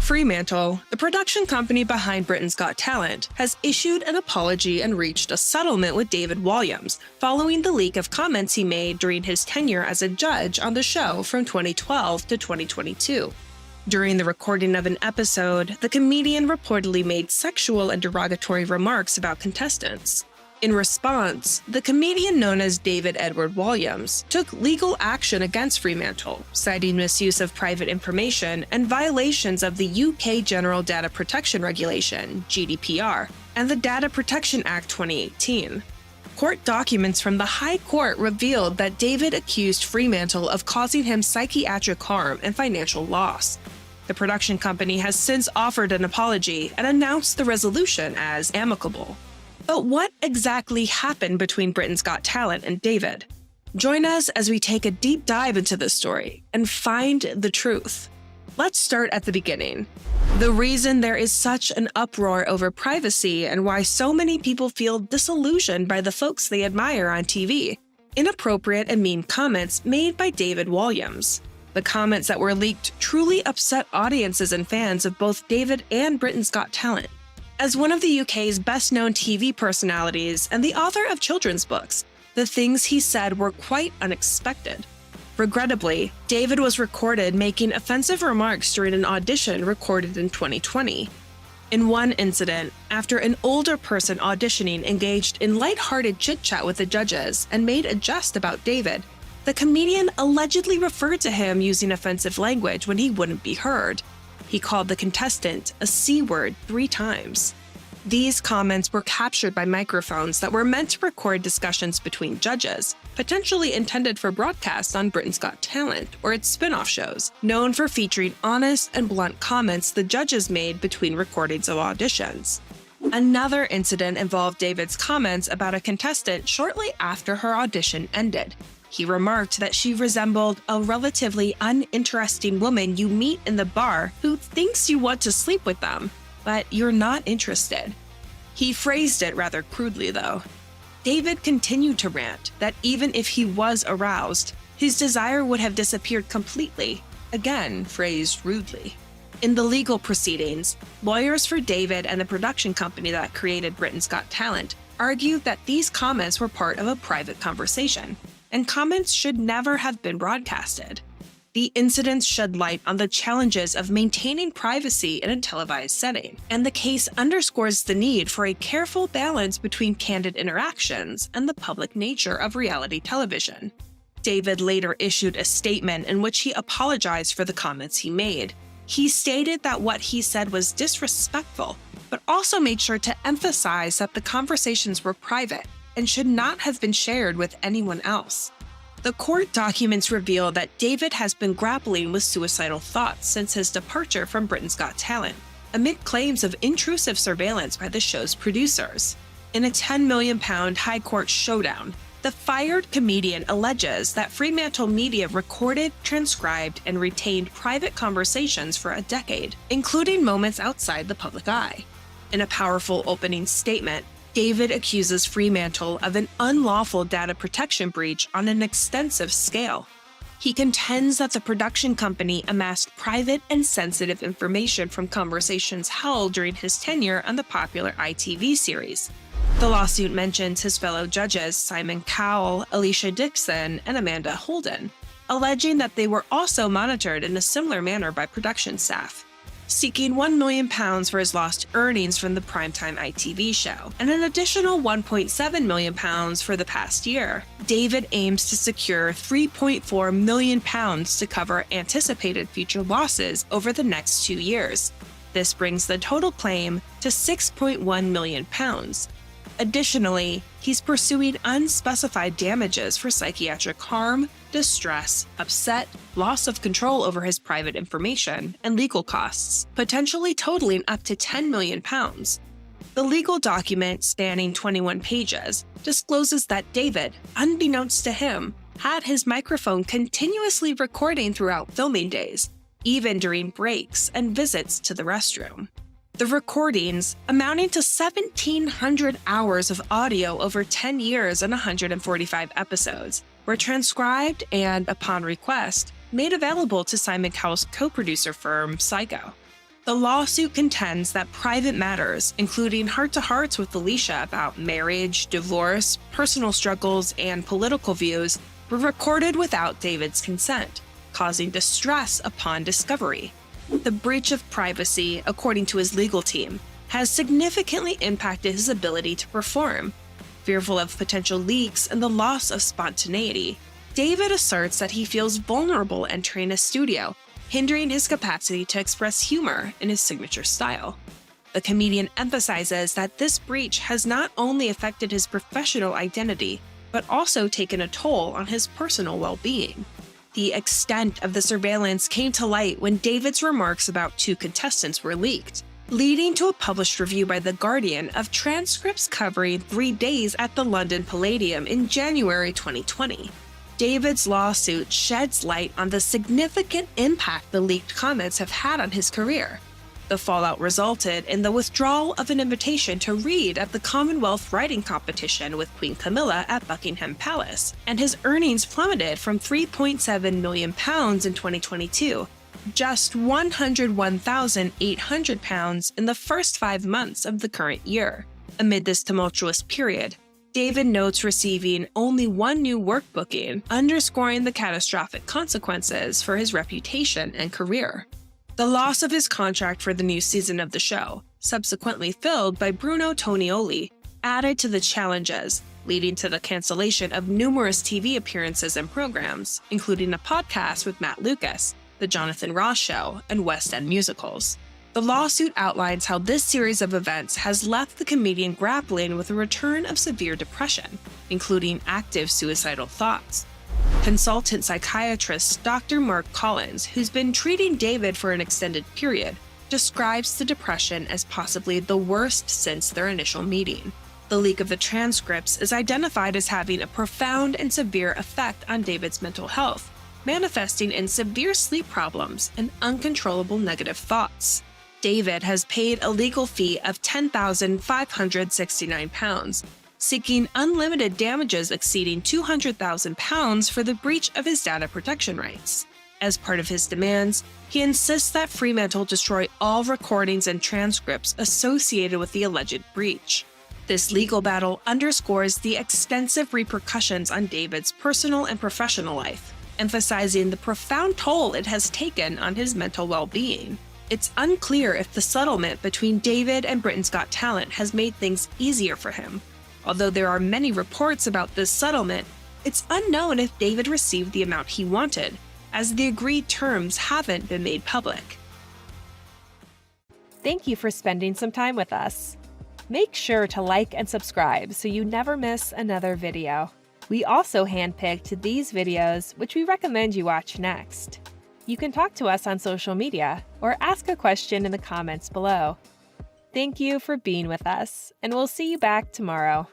Fremantle, the production company behind Britain's Got Talent, has issued an apology and reached a settlement with David Walliams following the leak of comments he made during his tenure as a judge on the show from 2012 to 2022. During the recording of an episode, the comedian reportedly made sexual and derogatory remarks about contestants. In response, the comedian known as David Edward Walliams took legal action against Fremantle, citing misuse of private information and violations of the UK General Data Protection Regulation, GDPR, and the Data Protection Act 2018. Court documents from the High Court revealed that David accused Fremantle of causing him psychiatric harm and financial loss. The production company has since offered an apology and announced the resolution as amicable. But what exactly happened between Britain's Got Talent and David? Join us as we take a deep dive into this story and find the truth. Let's start at the beginning. The reason there is such an uproar over privacy and why so many people feel disillusioned by the folks they admire on TV. Inappropriate and mean comments made by David Walliams. The comments that were leaked truly upset audiences and fans of both David and Britain's Got Talent. As one of the UK's best-known TV personalities and the author of children's books, the things he said were quite unexpected. Regrettably, David was recorded making offensive remarks during an audition recorded in 2020. In one incident, after an older person auditioning engaged in lighthearted chit-chat with the judges and made a jest about David, the comedian allegedly referred to him using offensive language when he wouldn't be heard. He called the contestant a C-word 3 times. These comments were captured by microphones that were meant to record discussions between judges, potentially intended for broadcast on Britain's Got Talent or its spin-off shows, known for featuring honest and blunt comments the judges made between recordings of auditions. Another incident involved David's comments about a contestant shortly after her audition ended. He remarked that she resembled a relatively uninteresting woman you meet in the bar who thinks you want to sleep with them, but you're not interested. He phrased it rather crudely, though. David continued to rant that even if he was aroused, his desire would have disappeared completely, again phrased rudely. In the legal proceedings, lawyers for David and the production company that created Britain's Got Talent argued that these comments were part of a private conversation, and comments should never have been broadcasted. The incidents shed light on the challenges of maintaining privacy in a televised setting, and the case underscores the need for a careful balance between candid interactions and the public nature of reality television. David later issued a statement in which he apologized for the comments he made. He stated that what he said was disrespectful, but also made sure to emphasize that the conversations were private and should not have been shared with anyone else. The court documents reveal that David has been grappling with suicidal thoughts since his departure from Britain's Got Talent, amid claims of intrusive surveillance by the show's producers. In a £10 million High Court showdown, the fired comedian alleges that Fremantle Media recorded, transcribed, and retained private conversations for a decade, including moments outside the public eye. In a powerful opening statement, David accuses Fremantle of an unlawful data protection breach on an extensive scale. He contends that the production company amassed private and sensitive information from conversations held during his tenure on the popular ITV series. The lawsuit mentions his fellow judges Simon Cowell, Alicia Dixon, and Amanda Holden, alleging that they were also monitored in a similar manner by production staff. Seeking £1 million for his lost earnings from the primetime ITV show, and an additional £1.7 million for the past year, David aims to secure £3.4 million to cover anticipated future losses over the next 2 years. This brings the total claim to £6.1 million. Additionally, he's pursuing unspecified damages for psychiatric harm, distress, upset, loss of control over his private information, and legal costs, potentially totaling up to £10 million. The legal document, spanning 21 pages, discloses that David, unbeknownst to him, had his microphone continuously recording throughout filming days, even during breaks and visits to the restroom. The recordings, amounting to 1,700 hours of audio over 10 years and 145 episodes, were transcribed and, upon request, made available to Simon Cowell's co-producer firm, Psycho. The lawsuit contends that private matters, including heart-to-hearts with Alicia about marriage, divorce, personal struggles, and political views, were recorded without David's consent, causing distress upon discovery. The breach of privacy, according to his legal team, has significantly impacted his ability to perform. Fearful of potential leaks and the loss of spontaneity, David asserts that he feels vulnerable entering a studio, hindering his capacity to express humor in his signature style. The comedian emphasizes that this breach has not only affected his professional identity, but also taken a toll on his personal well-being. The extent of the surveillance came to light when David's remarks about 2 contestants were leaked, leading to a published review by The Guardian of transcripts covering 3 days at the London Palladium in January 2020. David's lawsuit sheds light on the significant impact the leaked comments have had on his career. The fallout resulted in the withdrawal of an invitation to read at the Commonwealth Writing Competition with Queen Camilla at Buckingham Palace, and his earnings plummeted from £3.7 million in 2022, just £101,800 in the first 5 months of the current year. Amid this tumultuous period, David notes receiving only 1 new work booking, underscoring the catastrophic consequences for his reputation and career. The loss of his contract for the new season of the show, subsequently filled by Bruno Tonioli, added to the challenges, leading to the cancellation of numerous TV appearances and programs, including a podcast with Matt Lucas, The Jonathan Ross Show, and West End musicals. The lawsuit outlines how this series of events has left the comedian grappling with a return of severe depression, including active suicidal thoughts. Consultant psychiatrist Dr. Mark Collins, who's been treating David for an extended period, describes the depression as possibly the worst since their initial meeting. The leak of the transcripts is identified as having a profound and severe effect on David's mental health, manifesting in severe sleep problems and uncontrollable negative thoughts. David has paid a legal fee of £10,569, seeking unlimited damages exceeding £200,000 for the breach of his data protection rights. As part of his demands, he insists that Fremantle destroy all recordings and transcripts associated with the alleged breach. This legal battle underscores the extensive repercussions on David's personal and professional life, emphasizing the profound toll it has taken on his mental well-being. It's unclear if the settlement between David and Britain's Got Talent has made things easier for him. Although there are many reports about this settlement, it's unknown if David received the amount he wanted, as the agreed terms haven't been made public. Thank you for spending some time with us. Make sure to like and subscribe so you never miss another video. We also handpicked these videos, which we recommend you watch next. You can talk to us on social media or ask a question in the comments below. Thank you for being with us, and we'll see you back tomorrow.